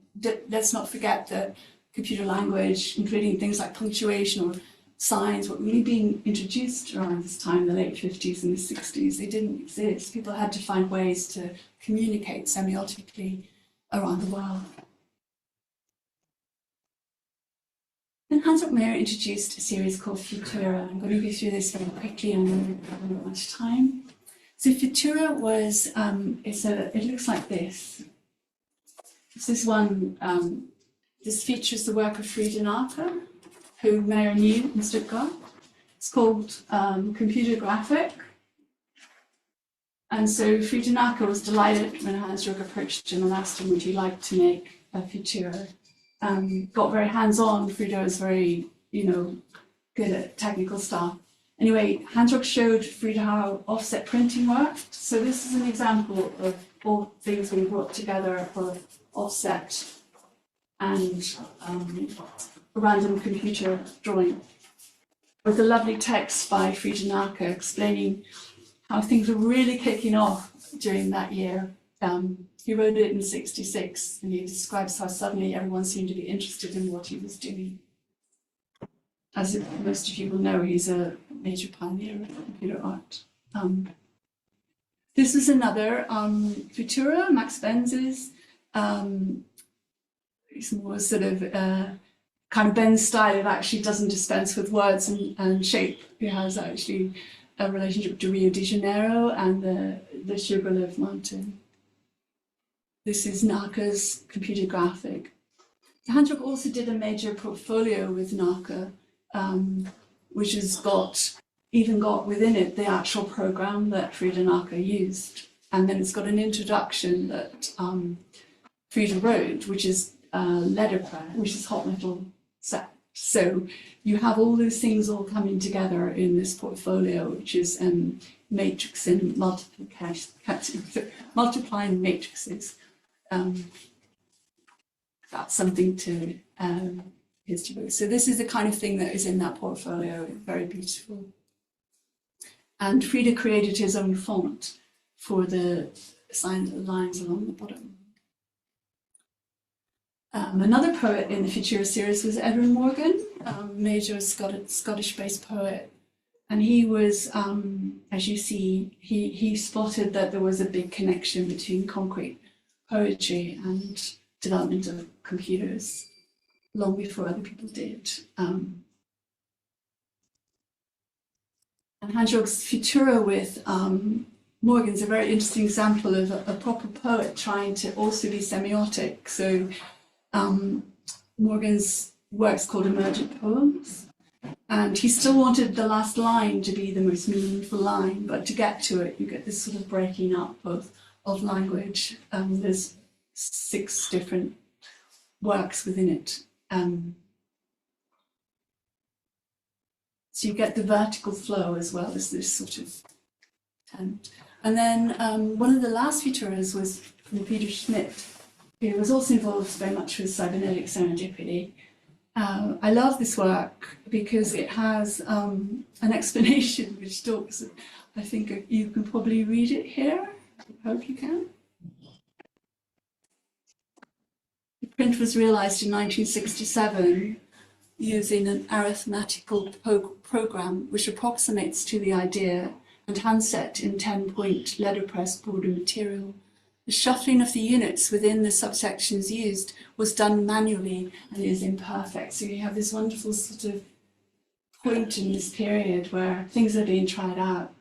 let's not forget that computer language, including things like punctuation or signs, were really being introduced around this time, the late 50s and the 60s. They didn't exist. People had to find ways to communicate semiotically around the world. Then Hans-Jörg Mayer introduced a series called Futura. I'm going to go through this very quickly and I don't have much time. So Futura was, it looks like this. This is one, this features the work of Frieda Naka, who Mayer knew in Stuttgart. It's called Computer Graphic. And so Frieda Naka was delighted when Hans-Jörg approached him and asked him, would you like to make a Futura? Got very hands-on. Frieda was very, good at technical stuff. Anyway, Hans-Jörg showed Frieda how offset printing worked. So this is an example of all things being brought together for offset and random computer drawing, with a lovely text by Frieda Naka explaining how things were really kicking off during that year. He wrote it in '66, and he describes how suddenly everyone seemed to be interested in what he was doing. As most of you will know, he's a major pioneer of computer art. This is another Futura, Max Benz's. It's more sort of kind of Ben's style. It actually doesn't dispense with words and shape. It has actually a relationship to Rio de Janeiro and the Sugarloaf Mountain. This is Naka's computer graphic. Hans-Jörg also did a major portfolio with Naka, which has got within it the actual program that Frieda Naka used. And then it's got an introduction that Frieda wrote, which is letterpress, which is hot metal set. So you have all those things all coming together in this portfolio, which is matrix and multiplying matrices. That's something to history books. So this is the kind of thing that is in that portfolio. Very beautiful. And Frida created his own font for the lines along the bottom. Another poet in the Futura series was Edwin Morgan, major Scottish-based poet. And he was, as you see, he spotted that there was a big connection between concrete poetry and development of computers long before other people did. And Hans-Jörg's Futura with Morgan's a very interesting example of a proper poet trying to also be semiotic. So Morgan's work's called Emergent Poems, and he still wanted the last line to be the most meaningful line, but to get to it, you get this sort of breaking up of language. There's 6 different works within it. So you get the vertical flow as well as this sort of tent. And then one of the last Futuras was from Peter Schmidt, who was also involved very much with cybernetic serendipity. I love this work because it has an explanation which talks, I think you can probably read it here. I hope you can. The print was realized in 1967 using an arithmetical program which approximates to the idea and handset in 10-point letterpress border material. The shuffling of the units within the subsections used was done manually and is imperfect. So you have this wonderful sort of point in this period where things are being tried out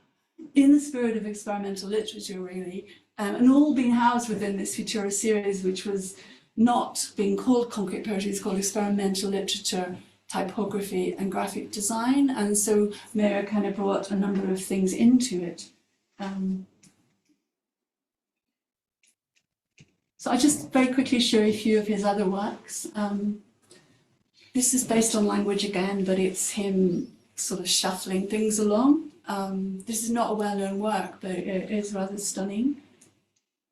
in the spirit of experimental literature, really, and all being housed within this Futura series, which was not being called concrete poetry, it's called experimental literature, typography and graphic design. And so Mayer kind of brought a number of things into it. So I'll just very quickly show you a few of his other works. This is based on language again, but it's him sort of shuffling things along. This is not a well-known work, but it is rather stunning.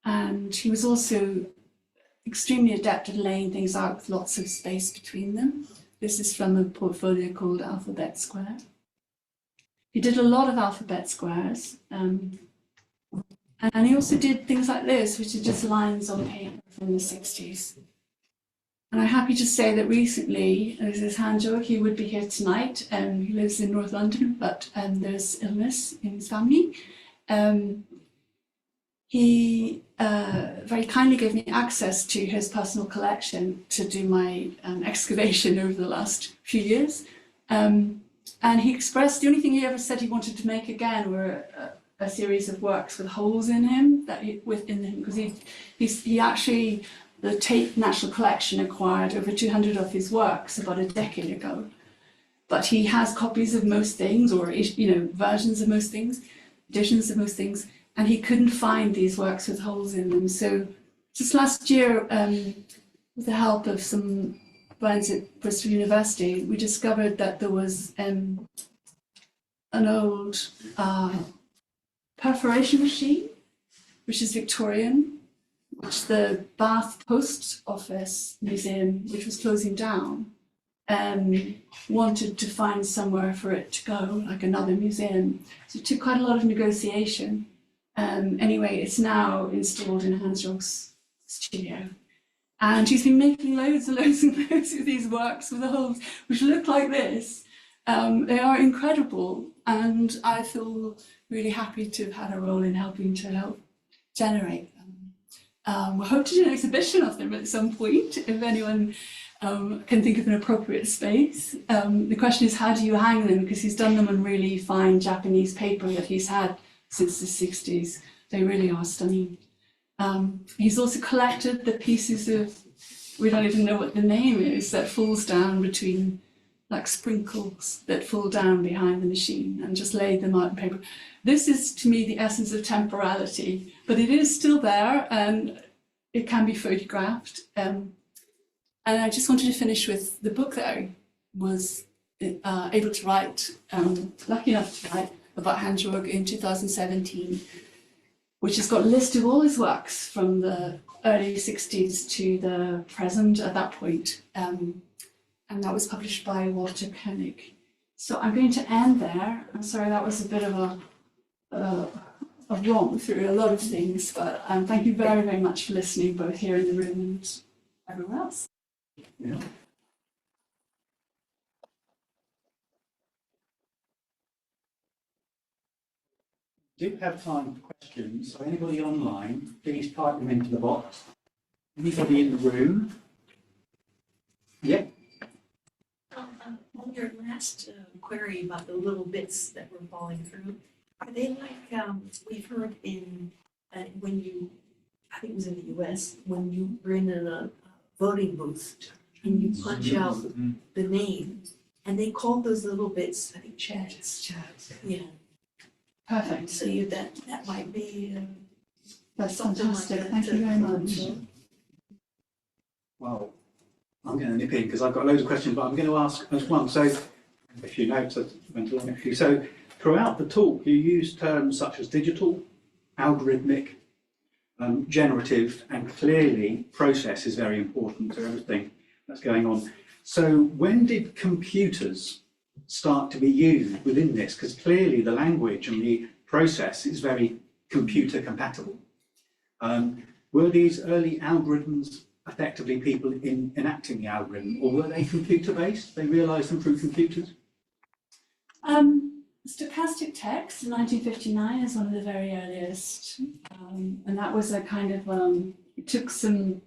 And he was also extremely adept at laying things out with lots of space between them. This is from a portfolio called Alphabet Square. He did a lot of alphabet squares. And he also did things like this, which are just lines on paper from the 60s. And I'm happy to say that recently, this is Hans-Jörg, he would be here tonight. He lives in North London, but there's illness in his family. He very kindly gave me access to his personal collection to do my excavation over the last few years. And he expressed, the only thing he ever said he wanted to make again were a series of works with holes in him, because he actually, the Tate National Collection acquired over 200 of his works about a decade ago. But he has copies of most things, or versions of most things, editions of most things, and he couldn't find these works with holes in them. So just last year, with the help of some friends at Bristol University, we discovered that there was an old perforation machine, which is Victorian, which the Bath Post Office Museum, which was closing down, wanted to find somewhere for it to go, like another museum. So it took quite a lot of negotiation. Anyway, it's now installed in Hans-Jörg's studio. And he's been making loads and loads and loads of these works with the holes, which look like this. They are incredible, and I feel really happy to have had a role in helping to help generate them. We hope to do an exhibition of them at some point, if anyone can think of an appropriate space. The question is, how do you hang them? Because he's done them on really fine Japanese paper that he's had since the 60s. They really are stunning. He's also collected the pieces of, we don't even know what the name is, that falls down between, like sprinkles that fall down behind the machine, and just laid them out in paper. This is, to me, the essence of temporality, but it is still there and it can be photographed. And I just wanted to finish with the book that I was able to write, lucky enough to write, about Hans-Jörg in 2017, which has got a list of all his works from the early 60s to the present at that point. and that was published by Walter Koenig. So I'm going to end there. I'm sorry that was a bit of a romp through a lot of things, but thank you very, very much for listening, both here in the room and everywhere else. Yeah. Do have time for questions, so anybody online, please type them into the box. Anybody in the room? Yep. On your last query about the little bits that were falling through, are they like, we've heard in, when you, I think it was in the US, when you were in a voting booth and you punch out the name, and they call those little bits, I think, chats. Yeah. Perfect. So that might be That's something like fantastic. that. Thank you very much. Well, I'm going to nip in because I've got loads of questions, but I'm going to ask as one. So, a few notes I went along a few. So, throughout the talk, you use terms such as digital, algorithmic, generative, and clearly process is very important to everything that's going on. So, when did computers start to be used within this? Because clearly the language and the process is very computer compatible. Were these early algorithms effectively people in enacting the algorithm, or were they computer-based? They realised them through computers? Stochastic text in 1959 is one of the very earliest, and that was a kind of, it took some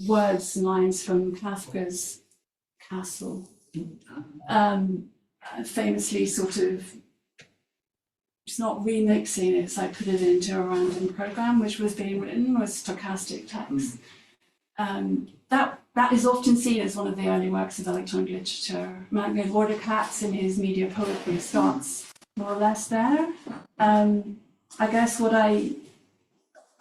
words and lines from Kafka's Castle, famously sort of, it's not remixing, it's like put it into a random program which was being written with stochastic text. That is often seen as one of the early works of electronic literature. Lord Katz in his media poetry starts more or less there. I guess what I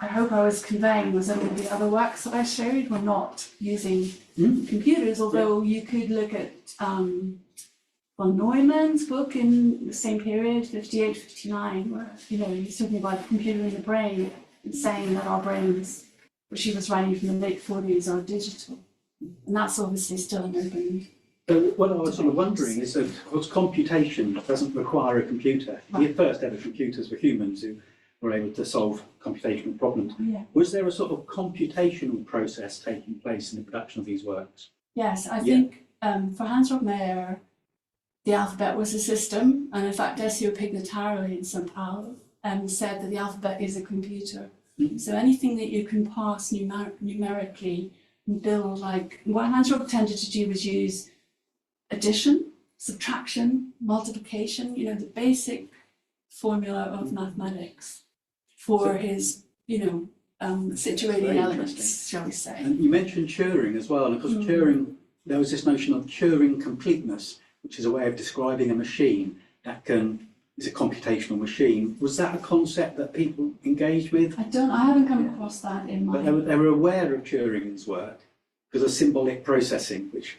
hope I was conveying was that all the other works that I showed were not using computers, although you could look at von Neumann's book in the same period, 58, 59, where he's talking about the computer in the brain and saying that our brains, which he was writing from the late 40s, are digital. And that's obviously still an open. So what I was sort of wondering is that, of course, computation doesn't require a computer. The first ever computers were humans who were able to solve computational problems. Yeah. Was there a sort of computational process taking place in the production of these works? Yes, I think for Hans Rockmayer, the alphabet was a system, and in fact, Decio Pignataro in São Paulo said that the alphabet is a computer. So anything that you can pass numerically and build, like what Hans Rock tended to do was use addition, subtraction, multiplication, the basic formula of mathematics for his, situating elements, shall we say. And you mentioned Turing as well, and of course Turing, there was this notion of Turing completeness, which is a way of describing a machine that is a computational machine. Was that a concept that people engaged with? I haven't come across that in my... But they were aware of Turing's work because of symbolic processing, which...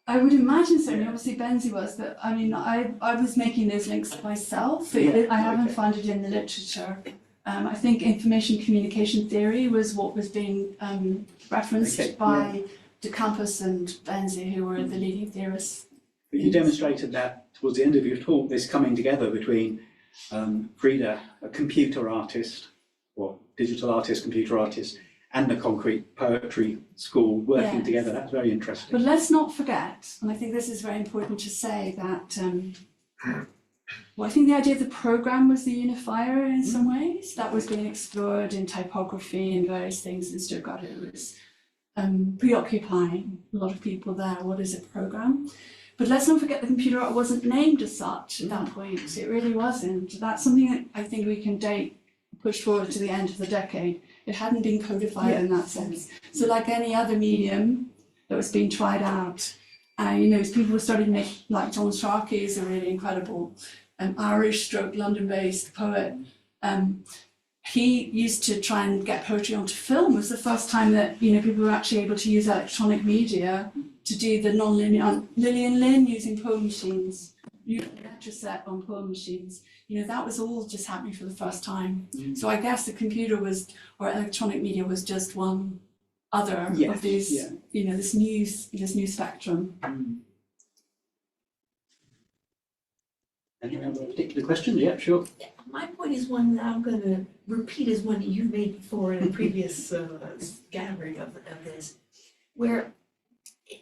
I would imagine so, and obviously Benzi was, but I mean, I was making those links myself. I haven't found it in the literature. I think information communication theory was what was being referenced by De Campos and Benzi, who were the leading theorists. But you demonstrated that towards the end of your talk, this coming together between Frida, a computer artist, or digital artist, computer artist, and the concrete poetry school working together. That's very interesting. But let's not forget, and I think this is very important to say, that I think the idea of the program was the unifier in some ways. That was being explored in typography and various things in Stuttgart. It was preoccupying a lot of people there. What is a program? But let's not forget the computer art wasn't named as such at that point. It really wasn't. That's something that I think we can push forward to the end of the decade. It hadn't been codified in that sense. So like any other medium that was being tried out, people were starting to make, like John Sharkey is a really incredible Irish London-based poet. He used to try and get poetry onto film. It was the first time that people were actually able to use electronic media to do the non-linear. Lillian Lynn using poem machines, using Electroset on poem machines. That was all just happening for the first time. So I guess the computer or electronic media was just one other of these, this new spectrum. Any other particular questions? Yeah, sure. Yeah, my point is one that I'm gonna repeat as one that you've made before in a previous gathering of this, where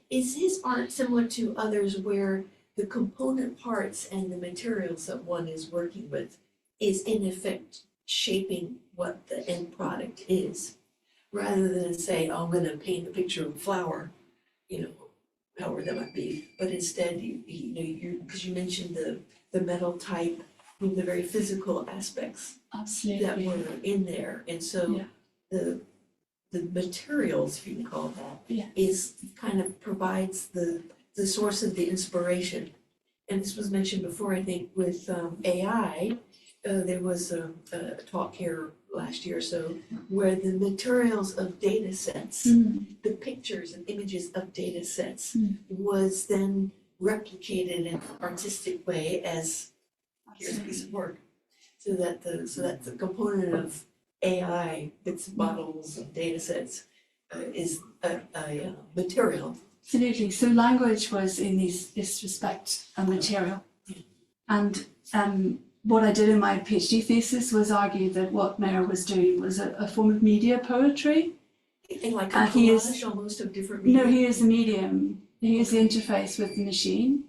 is his art similar to others where the component parts and the materials that one is working with is in effect shaping what the end product is, rather than say, oh, I'm gonna paint a picture of a flower, you know, however that might be, but instead you know, because you mentioned the metal type, the very physical aspects Absolutely. that were in there, and so Yeah. the materials, if you can call it that, Yeah. is kind of provides the source of the inspiration. And this was mentioned before, I think, with AI. There was a talk here last year or so where the materials of data sets, the pictures and images of data sets was then replicated in an artistic way as here's a piece of work. So that the component of AI, bits and bottles and data sets is a material. Absolutely. So language was in this respect a material. And what I did in my PhD thesis was argue that what Mayer was doing was a form of media poetry. And like a And he is- collage almost of different No, media. he is the medium. He is the interface with the machine.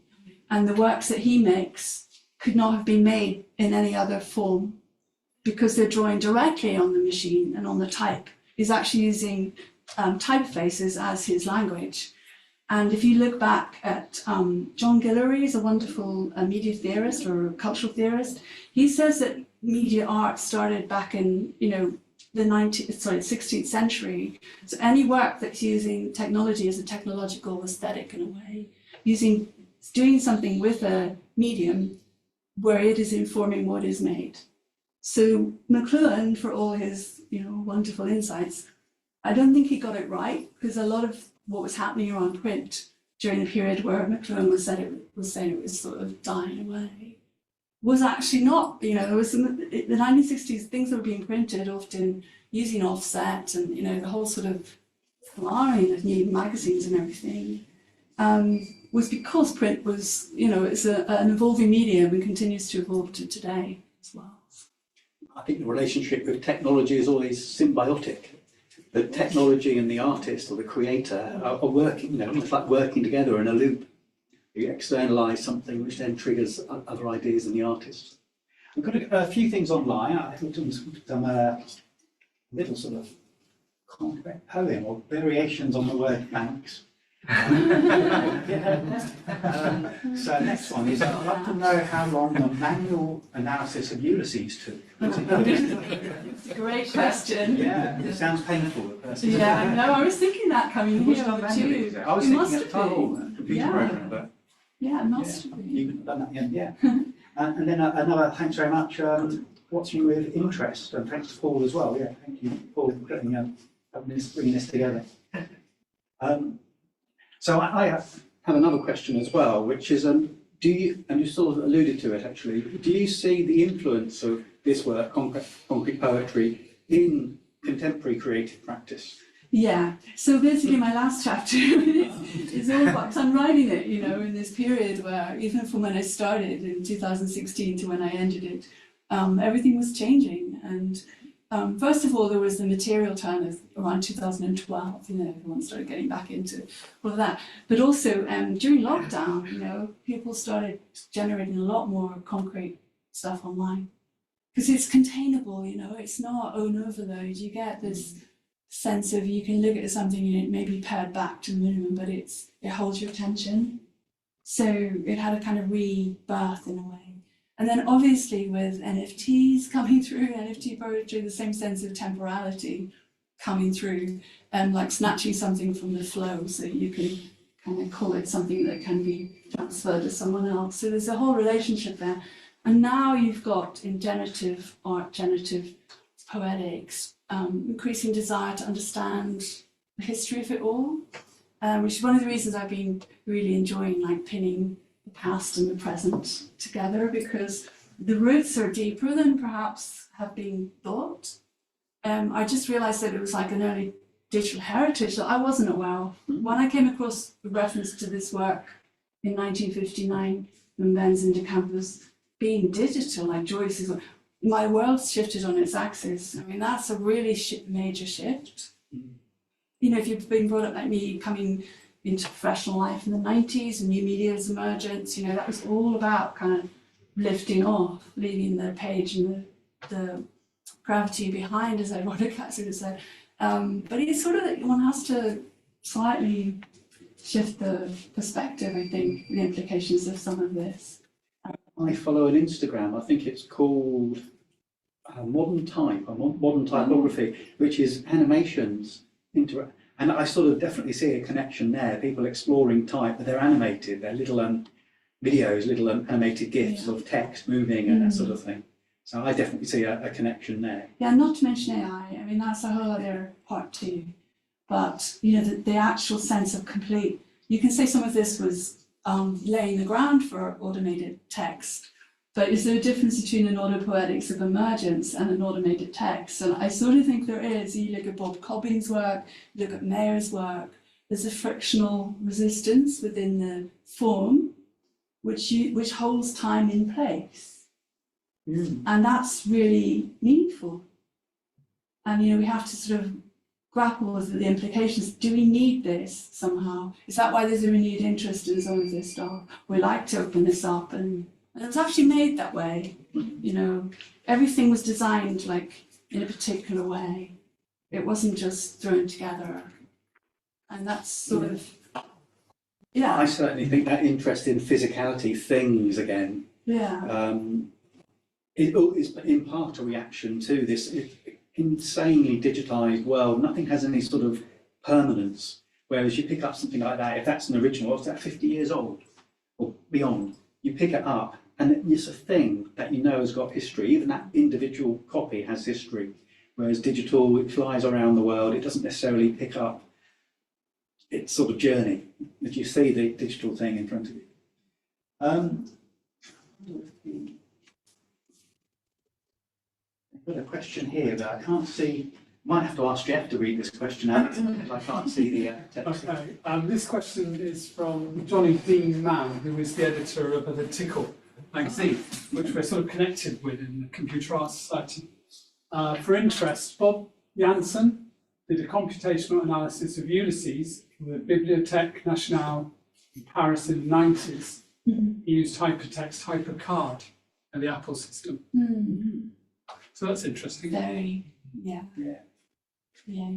And the works that he makes could not have been made in any other form because they're drawing directly on the machine and on the type. He's actually using typefaces as his language. And if you look back at John Guillory, is a wonderful media theorist or cultural theorist. He says that media art started back in, the 16th century. So any work that's using technology as a technological aesthetic in a way, doing something with a medium where it is informing what is made. So McLuhan, for all his, wonderful insights, I don't think he got it right because a lot of what was happening around print during the period where McLuhan was saying it was sort of dying away was actually not. There was the 1960s, things that were being printed often using offset and, the whole sort of flowering of new magazines and everything was because print was, it's an evolving medium and continues to evolve to today as well. I think the relationship with technology is always symbiotic. The technology and the artist or the creator are working, almost like working together in a loop. You externalise something which then triggers other ideas in the artist. We've got a few things online. I think some little sort of complex poem or variations on the word thanks. So next one is, I'd like to know how long the manual analysis of Ulysses took. It's a great question. Yeah, it sounds painful at first. Yeah, I know. I was thinking that coming Was here done too. manually. I was It thinking must at the have time, been. computer Yeah. program, but Yeah, it must yeah, have been. you couldn't have done that yet, yeah. And then another, thanks very much, watching with interest, and thanks to Paul as well, yeah, thank you, Paul, for bringing this together. So I have another question as well, which is, do you, and you sort of alluded to it actually, do you see the influence of this work, concrete poetry, in contemporary creative practice? Yeah, so basically my last chapter is all about, 'cause I'm writing it, in this period where even from when I started in 2016 to when I ended it, everything was changing. And first of all, there was the material turn of around 2012, everyone started getting back into all of that. But also during lockdown, people started generating a lot more concrete stuff online. Because it's containable, it's not an overload. You get this sense of you can look at something and it may be pared back to the minimum, but it holds your attention. So it had a kind of rebirth in a way. And then obviously with NFTs coming through, NFT poetry, the same sense of temporality coming through, and like snatching something from the flow so you can kind of call it something that can be transferred to someone else. So there's a whole relationship there. And now you've got in generative art, generative poetics, increasing desire to understand the history of it all, which is one of the reasons I've been really enjoying pinning the past and the present together, because the roots are deeper than perhaps have been thought. I just realised that it was like an early digital heritage that I wasn't aware of. When I came across the reference to this work in 1959 from Benz into Campus, being digital, like Joyce is, my world's shifted on its axis. I mean, that's a really major shift. You know, if you've been brought up like me, coming into professional life in the 90s and new media's emergence, you know, that was all about kind of lifting off, leaving the page and the gravity behind, as Bronac sort of said. But it's sort of, one has to slightly shift the perspective, I think, the implications of some of this. I follow an Instagram, I think it's called Modern Typography, which is animations. And I sort of definitely see a connection there, people exploring type, but they're animated, they're little videos, little animated GIFs of text moving and that sort of thing. So I definitely see a connection there. Yeah, not to mention AI, I mean, that's a whole other part too. But, you know, the actual sense of complete, you can say some of this was laying the ground for automated text, but is there a difference between an autopoetics of emergence and an automated text? And I sort of think there is. You look at Bob Cobbing's work, you look at Mayer's work, there's a frictional resistance within the form which holds time in place. And that's really meaningful. And, you know, we have to sort of grapple with the implications. Do we need this somehow? Is that why there's a renewed interest in some of this stuff? We like to open this up, and it was actually made that way. You know, everything was designed like in a particular way. It wasn't just thrown together. And that's sort of, yeah. I certainly think that interest in physicality, things again, Yeah. it is in part a reaction to this insanely digitized world. Nothing has any sort of permanence. Whereas you pick up something like that, if that's an original, what's that, 50 years old or beyond, you pick it up and it's a thing that you know has got history. Even that individual copy has history. Whereas digital, it flies around the world, it doesn't necessarily pick up its sort of journey, if you see the digital thing in front of you. I've got a question here that I can't see. Might have to ask Jeff to read this question out because I can't see the text. Okay, this question is from Johnny Dean Mann, who is the editor of the Tickle magazine, which we're sort of connected with in the Computer Art Society. For interest, Bob Janssen did a computational analysis of Ulysses from the Bibliothèque Nationale in Paris in the 90s. He used hypertext HyperCard and the Apple system. So that's interesting. Very, yeah. Yeah. Yeah.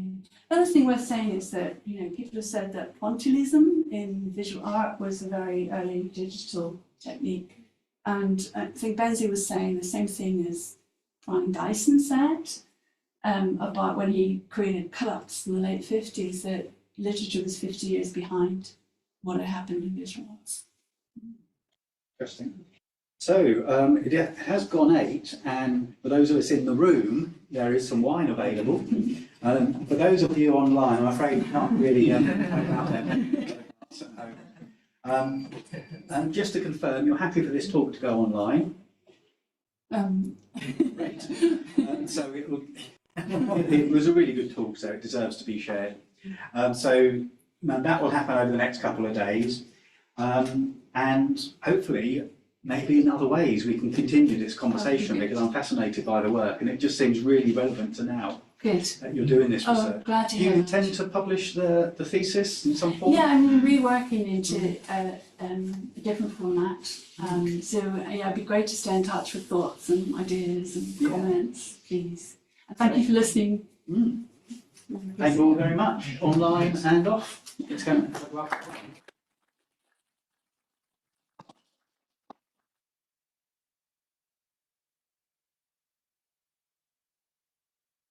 Another thing worth saying is that, you know, people have said that pointillism in visual art was a very early digital technique. And I think Benzie was saying the same thing as Brian Dyson said about when he created cut-ups in the late 50s, that literature was 50 years behind what had happened in visual arts. Interesting. So it has gone 8, and for those of us in the room, there is some wine available. For those of you online, I'm afraid you can't really out there. And just to confirm, you're happy for this talk to go online? Great. So it was a really good talk, so it deserves to be shared. So that will happen over the next couple of days. And hopefully, maybe in other ways, we can continue this conversation because I'm fascinated by the work and it just seems really relevant to now. Good. That you're doing this research. Glad to Do you hear intend to publish the thesis in some form? Yeah, I'm reworking into a different format. So yeah, it'd be great to stay in touch with thoughts and ideas and comments, please. And thank you for listening. Thank you all very much, online and off. It's going.